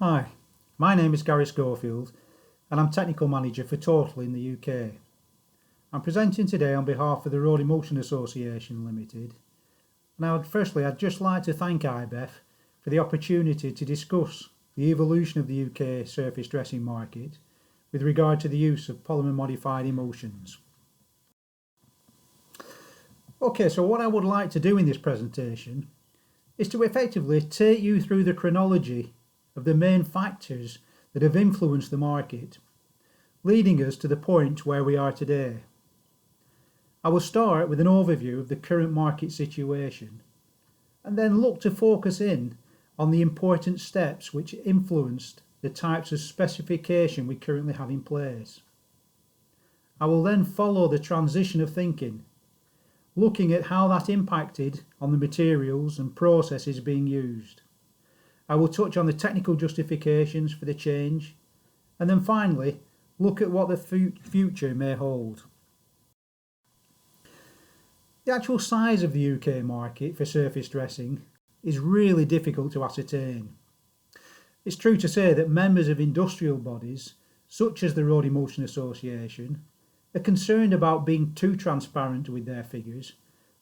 Hi, my name is Gary Schofield and I'm Technical Manager for Total in the UK. I'm presenting today on behalf of the Road Emulsion Association Limited, and I'd just like to thank IBEF for the opportunity to discuss the evolution of the UK surface dressing market with regard to the use of polymer modified emulsions. Okay, so what I would like to do in this presentation is to effectively take you through the chronology of the main factors that have influenced the market, leading us to the point where we are today. I will start with an overview of the current market situation and then look to focus in on the important steps which influenced the types of specification we currently have in place. I will then follow the transition of thinking, looking at how that impacted on the materials and processes being used. I will touch on the technical justifications for the change, and then finally look at what the future may hold. The actual size of the UK market for surface dressing is really difficult to ascertain. It's true to say that members of industrial bodies, such as the Road Emulsion Association, are concerned about being too transparent with their figures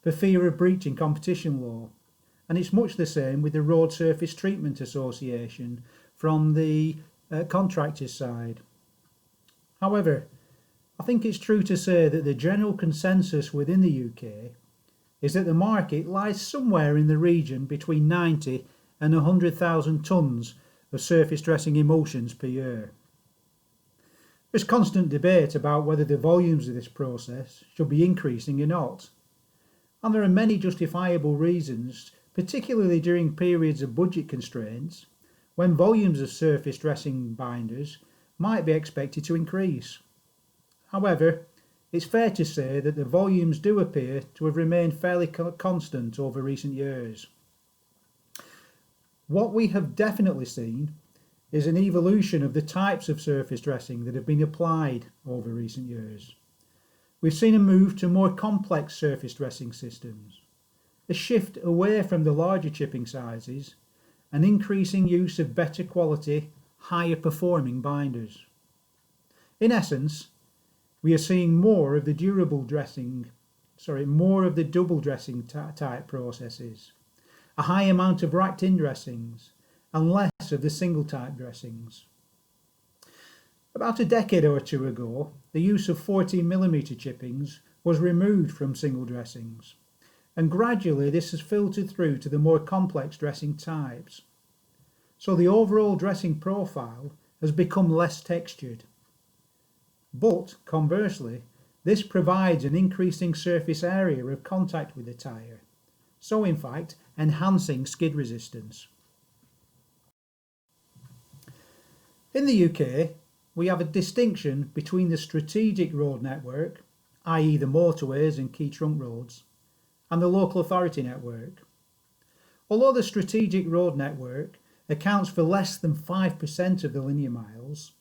for fear of breaching competition law. And it's much the same with the Road Surface Treatment Association from the contractors' side. However, I think it's true to say that the general consensus within the UK is that the market lies somewhere in the region between 90 and 100,000 tonnes of surface dressing emulsions per year. There's constant debate about whether the volumes of this process should be increasing or not. And there are many justifiable reasons, particularly during periods of budget constraints, when volumes of surface dressing binders might be expected to increase. However, it's fair to say that the volumes do appear to have remained fairly constant over recent years. What we have definitely seen is an evolution of the types of surface dressing that have been applied over recent years. We've seen a move to more complex surface dressing systems, a shift away from the larger chipping sizes, and increasing use of better quality, higher performing binders. In essence, we are seeing more of the double dressing type processes, a high amount of racked in dressings, and less of the single type dressings. About a decade or two ago, the use of 14mm chippings was removed from single dressings, and gradually this has filtered through to the more complex dressing types. So the overall dressing profile has become less textured. But conversely, this provides an increasing surface area of contact with the tyre, so in fact enhancing skid resistance. In the UK, we have a distinction between the strategic road network, i.e. the motorways and key trunk roads, and the local authority network. Although the strategic road network accounts for less than 5% of the linear miles,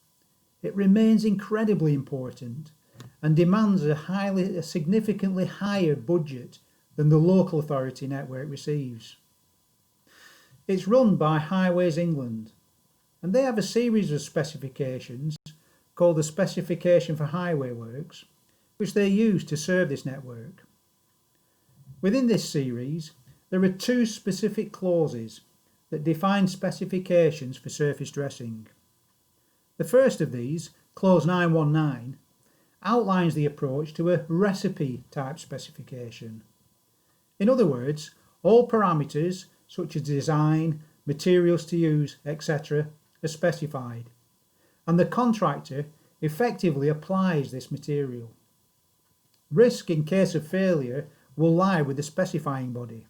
it remains incredibly important and demands a significantly higher budget than the local authority network receives. It's run by Highways England, and they have a series of specifications called the Specification for Highway Works, which they use to serve this network. Within this series, there are two specific clauses that define specifications for surface dressing. The first of these, Clause 919, outlines the approach to a recipe type specification. In other words, all parameters such as design, materials to use, etc. are specified, and the contractor effectively applies this material. Risk in case of failure will lie with the specifying body,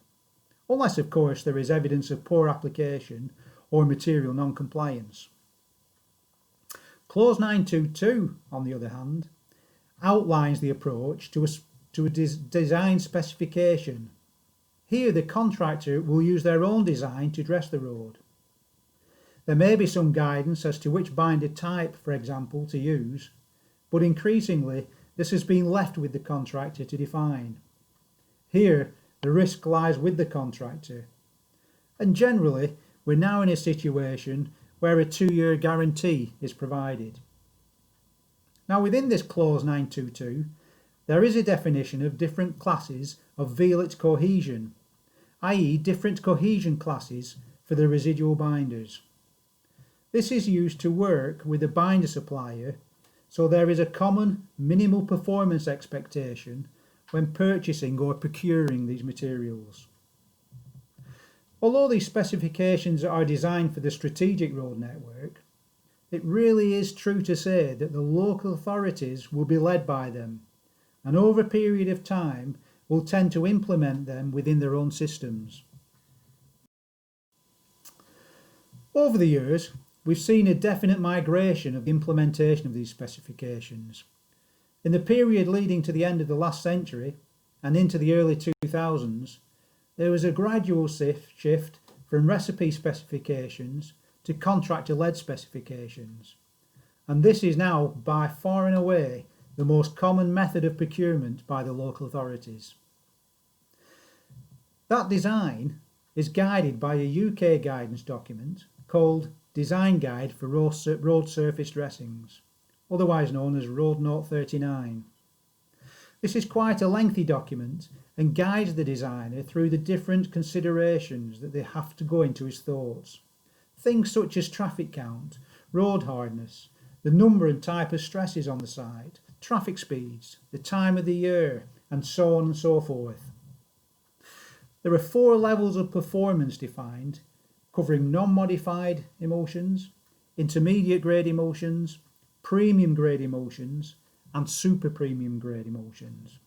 unless of course there is evidence of poor application or material non-compliance. Clause 922, on the other hand, outlines the approach to a design specification. Here the contractor will use their own design to dress the road. There may be some guidance as to which binder type, for example, to use, but increasingly this has been left with the contractor to define. Here, the risk lies with the contractor. And generally, we're now in a situation where a 2-year guarantee is provided. Now within this clause 922, there is a definition of different classes of Velit cohesion, i.e. different cohesion classes for the residual binders. This is used to work with a binder supplier, so there is a common minimal performance expectation when purchasing or procuring these materials. Although these specifications are designed for the strategic road network, it really is true to say that the local authorities will be led by them, and over a period of time will tend to implement them within their own systems. Over the years, we've seen a definite migration of the implementation of these specifications. In the period leading to the end of the last century and into the early 2000s, there was a gradual shift from recipe specifications to contractor-led specifications, and this is now by far and away the most common method of procurement by the local authorities. That design is guided by a UK guidance document called Design Guide for Road Surface Dressings, otherwise known as Road Note 39. This is quite a lengthy document and guides the designer through the different considerations that they have to go into his thoughts. Things such as traffic count, road hardness, the number and type of stresses on the site, traffic speeds, the time of the year, and so on and so forth. There are 4 levels of performance defined, covering non-modified emulsions, intermediate grade emulsions, premium grade emulsions, and super premium grade emulsions.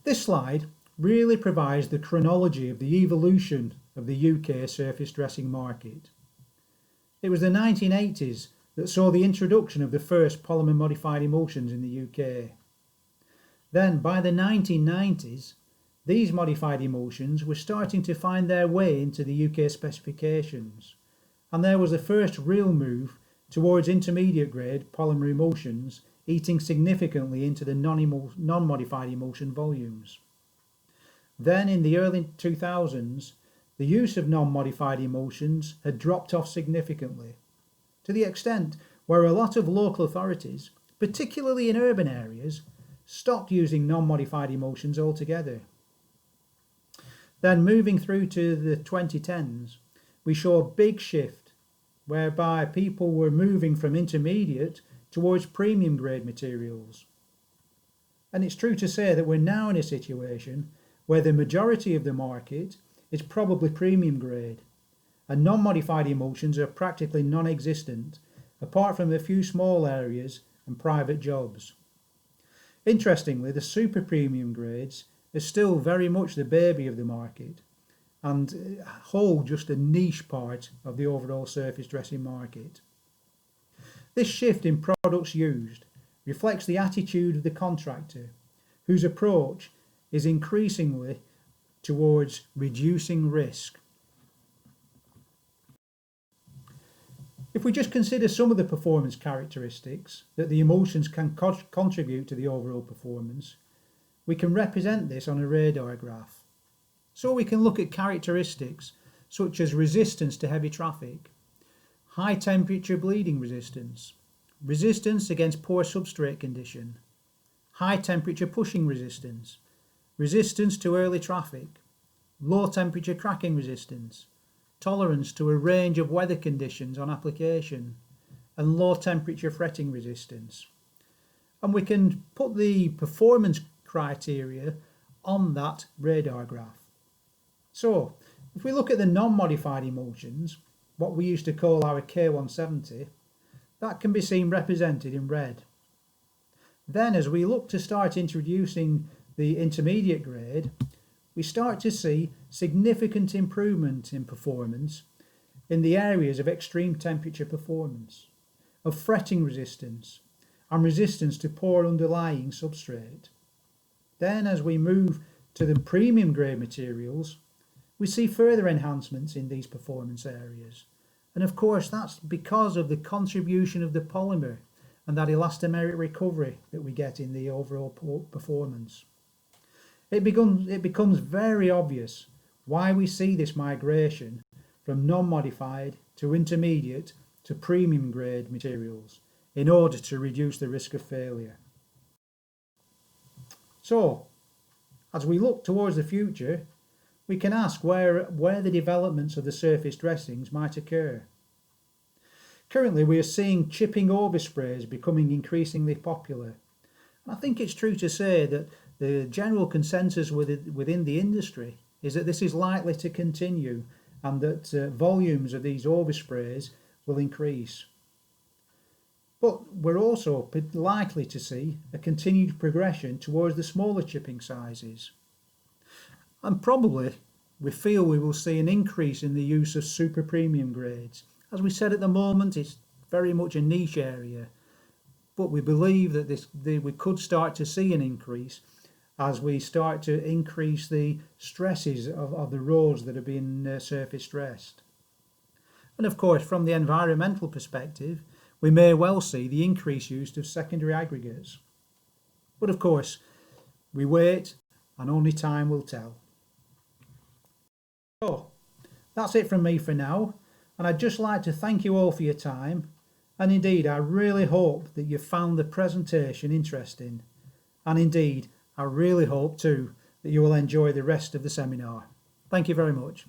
This slide really provides the chronology of the evolution of the UK surface dressing market. It was the 1980s that saw the introduction of the first polymer modified emulsions in the UK. Then by the 1990s, these modified emulsions were starting to find their way into the UK specifications, and there was the first real move towards intermediate grade polymer emulsions eating significantly into the non-modified emulsion volumes. Then in the early 2000s, the use of non-modified emulsions had dropped off significantly, to the extent where a lot of local authorities, particularly in urban areas, stopped using non-modified emulsions altogether. Then moving through to the 2010s, we saw a big shift whereby people were moving from intermediate towards premium grade materials. And it's true to say that we're now in a situation where the majority of the market is probably premium grade, and non-modified emulsions are practically non-existent, apart from a few small areas and private jobs. Interestingly, the super premium grades are still very much the baby of the market and hold just a niche part of the overall surface dressing market. This shift in products used reflects the attitude of the contractor, whose approach is increasingly towards reducing risk. If we just consider some of the performance characteristics that the emulsions can contribute to the overall performance, we can represent this on a radar graph. So we can look at characteristics such as resistance to heavy traffic, high temperature bleeding resistance, resistance against poor substrate condition, high temperature pushing resistance, resistance to early traffic, low temperature cracking resistance, tolerance to a range of weather conditions on application, and low temperature fretting resistance. And we can put the performance criteria on that radar graph. So if we look at the non-modified emulsions, what we used to call our K170, that can be seen represented in red. Then as we look to start introducing the intermediate grade, we start to see significant improvement in performance in the areas of extreme temperature performance, of fretting resistance, and resistance to poor underlying substrate. Then as we move to the premium grade materials, we see further enhancements in these performance areas. And of course that's because of the contribution of the polymer and that elastomeric recovery that we get in the overall performance. It becomes very obvious why we see this migration from non-modified to intermediate to premium grade materials in order to reduce the risk of failure. So, as we look towards the future, we can ask where the developments of the surface dressings might occur. Currently, we are seeing chipping oversprays becoming increasingly popular. And I think it's true to say that the general consensus within the industry is that this is likely to continue and that volumes of these oversprays will increase. But we're also likely to see a continued progression towards the smaller chipping sizes. And probably we feel we will see an increase in the use of super premium grades. As we said, at the moment it's very much a niche area, but we believe that we could start to see an increase as we start to increase the stresses of the roads that are being surface dressed. And of course, from the environmental perspective, we may well see the increased use of secondary aggregates. But of course, we wait and only time will tell. So, that's it from me for now, and I'd just like to thank you all for your time, and indeed I really hope that you found the presentation interesting, and indeed I really hope too that you will enjoy the rest of the seminar. Thank you very much.